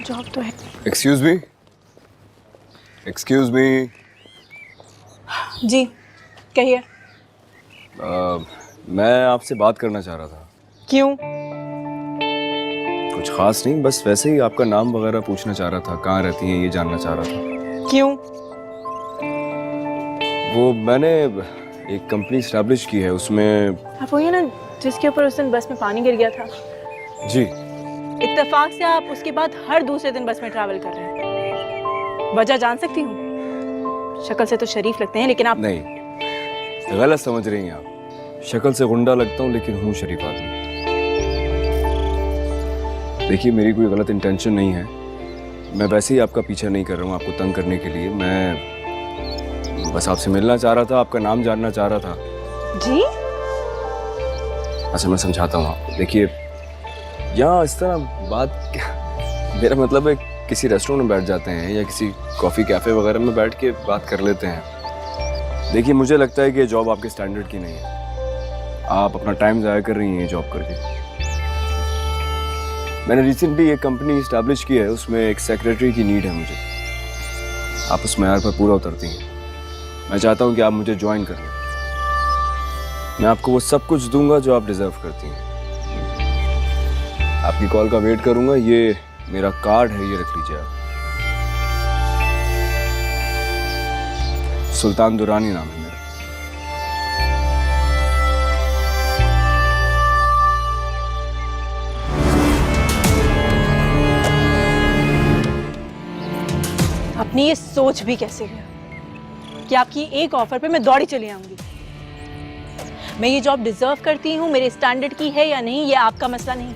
Job तो है। Excuse me, excuse me. जी कहिए। मैं आपसे बात करना चाह रहा था। क्यों? कुछ खास नहीं, बस वैसे ही आपका नाम वगैरह पूछना चाह रहा था, कहाँ रहती हैं ये जानना चाह रहा था। क्यों? वो मैंने एक कंपनी स्टैब्लिश की है, उसमें। आप वही है ना जिसके ऊपर उस दिन बस में पानी गिर गया था? जी। इत्तेफाक से आप उसके बाद हर दूसरे दिन बस में ट्रैवल कर रहे हैं। वजह जान सकती हूँ? शक्ल से तो शरीफ लगते हैं लेकिन आप नहीं, गलत समझ रही हैं आप। शक्ल से गुंडा लगता हूँ लेकिन हूँ शरीफ आदमी। देखिए, मेरी कोई गलत इंटेंशन नहीं है। मैं वैसे ही आपका पीछा नहीं कर रहा हूँ आपको तंग करने के लिए। मैं बस आपसे मिलना चाह रहा था, आपका नाम जानना चाह रहा था। जी? अच्छा, मैं समझाता हूँ आपको। देखिए, यहाँ इस तरह बात मेरा मतलब है किसी रेस्टोरेंट में बैठ जाते हैं या किसी कॉफ़ी कैफ़े वगैरह में बैठ के बात कर लेते हैं। देखिए, मुझे लगता है कि ये जॉब आपके स्टैंडर्ड की नहीं है। आप अपना टाइम ज़ाया कर रही हैं ये जॉब करके। मैंने रिसेंटली एक कंपनी इस्टेब्लिश की है, उसमें एक सेक्रेटरी की नीड है मुझे। आप उस मैार पर पूरा उतरती हैं। मैं चाहता हूँ कि आप मुझे ज्वाइन कर लें। मैं आपको वो सब कुछ दूंगा जो आप डिजर्व करती हैं। आपकी कॉल का वेट करूंगा। ये मेरा कार्ड है, ये रख लीजिए आप। सुल्तान दुरानी नाम है मेरा। आपने ये सोच भी कैसे लिया कि आपकी एक ऑफर पे मैं दौड़ी चली आऊंगी? मैं ये जॉब डिजर्व करती हूँ, मेरे स्टैंडर्ड की है या नहीं, ये आपका मसला नहीं।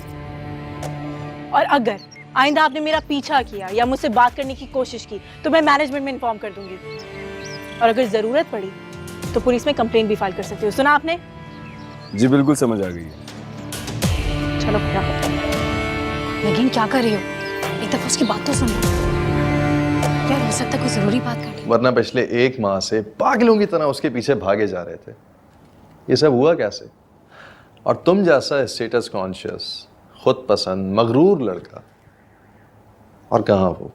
और अगर आइंदा आपने मेरा पीछा किया या मुझसे बात करने की कोशिश की तो मैं मैनेजमेंट में इन्फॉर्म कर दूंगी। और अगर जरूरत पड़ी तो पुलिस में कंप्लेंट भी फाइल कर सकती हो। सुना आपने? जी बिल्कुल, समझ आ गई है। चलो फटाफट। लेकिन क्या कर रही हो? एक दफा उसकी बात तो सुन लो। यार, हो सकता है कोई जरूरी बात करनी। वरना पिछले 1 माह से पागलों की तरह उसके पीछे भागे जा रहे थे। ये सब हुआ कैसे? और तुम जैसा स्टेटस कॉन्शियस, खुद पसंद, मगरूर लड़का, और कहाँ वो?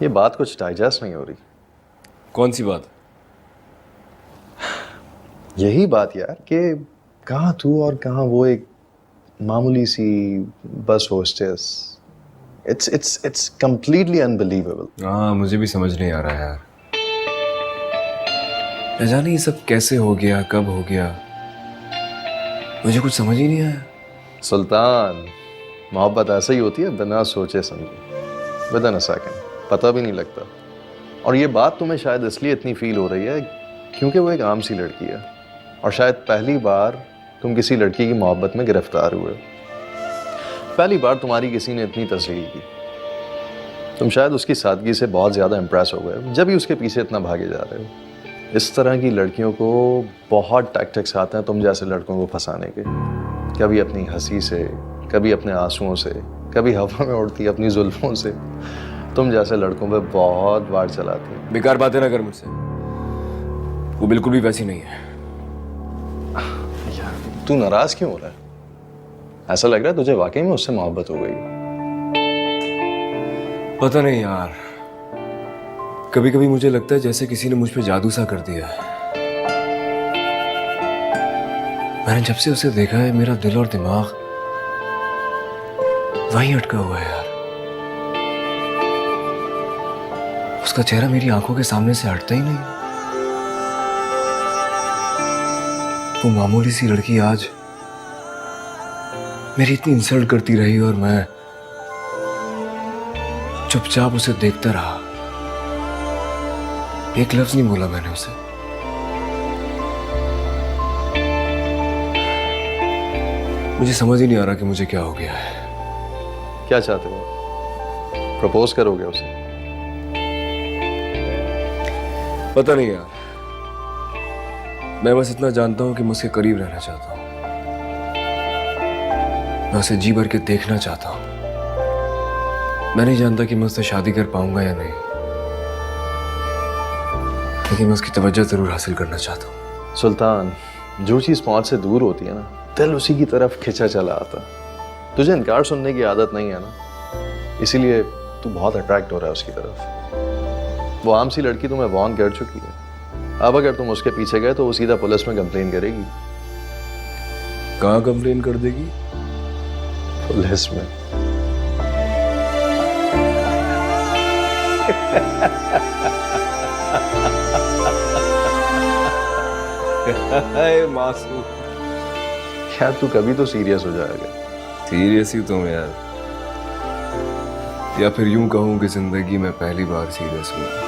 ये बात कुछ डाइजेस्ट नहीं हो रही। कौन सी बात? यही बात यार कि कहाँ तू और कहाँ वो एक मामूली सी बस होस्टेस। It's completely unbelievable. हाँ, मुझे भी समझ नहीं आ रहा है यार। न जाने ये सब कैसे हो गया, कब हो गया, मुझे कुछ समझ ही नहीं आया। सुल्तान, मोहब्बत ऐसे ही होती है, बिना सोचे समझे, विदिन अ सेकंड, पता भी नहीं लगता। और ये बात तुम्हें शायद इसलिए इतनी फील हो रही है क्योंकि वो एक आम सी लड़की है और शायद पहली बार तुम किसी लड़की की मोहब्बत में गिरफ्तार हुए। पहली बार तुम्हारी किसी ने इतनी तस्लील की। तुम शायद उसकी सादगी से बहुत ज़्यादा इम्प्रेस हो गए, जब भी उसके पीछे इतना भागे जा रहे हो। इस तरह की लड़कियों को बहुत टैक्टिक्स आते हैं तुम जैसे लड़कों को फंसाने के। कभी अपनी हंसी से, कभी अपने आंसुओं से, कभी हवा में उड़ती अपनी जुल्फों से। तुम जैसे लड़कों पे बहुत वार चलाती है। बेकार बातें ना कर मुझसे, वो बिल्कुल भी वैसी नहीं है। यार, तू नाराज क्यों हो रहा है? ऐसा लग रहा है तुझे वाकई में उससे मोहब्बत हो गई। पता नहीं यार, कभी कभी मुझे लगता है जैसे किसी ने मुझ पे जादू सा कर दिया है। मैंने जब से उसे देखा है, मेरा दिल और दिमाग वहीं अटका हुआ है यार। उसका चेहरा मेरी आंखों के सामने से हटता ही नहीं। वो मामूली सी लड़की आज मेरी इतनी इंसल्ट करती रही और मैं चुपचाप उसे देखता रहा। एक लफ्ज नहीं बोला मैंने उसे। मुझे समझ ही नहीं आ रहा कि मुझे क्या हो गया है। क्या चाहते हो? प्रपोज करोगे उसे? पता नहीं यार, मैं बस इतना जानता हूं कि मैं उसके करीब रहना चाहता हूं। मैं उसे जी भर के देखना चाहता हूं। मैं नहीं जानता कि मैं उससे शादी कर पाऊंगा या नहीं, लेकिन मैं उसकी तवज्जो जरूर हासिल करना चाहता हूं। सुल्तान, जो चीज़ पहुंच से दूर होती है ना, दिल उसी की तरफ खिंचा चला आता। तुझे इनकार सुनने की आदत नहीं है ना, इसीलिए तू बहुत अट्रैक्ट हो रहा है उसकी तरफ। वो आम सी लड़की तुम्हें वार्न कर चुकी है। अब अगर तुम उसके पीछे गए तो वो सीधा पुलिस में कंप्लेन करेगी। कहाँ कंप्लेन कर देगी? पुलिस में। मासूम, यार तू कभी तो सीरियस हो जाएगा। सीरियस ही तुम यार, या फिर यूं कहूं कि जिंदगी में पहली बार सीरियस हुआ।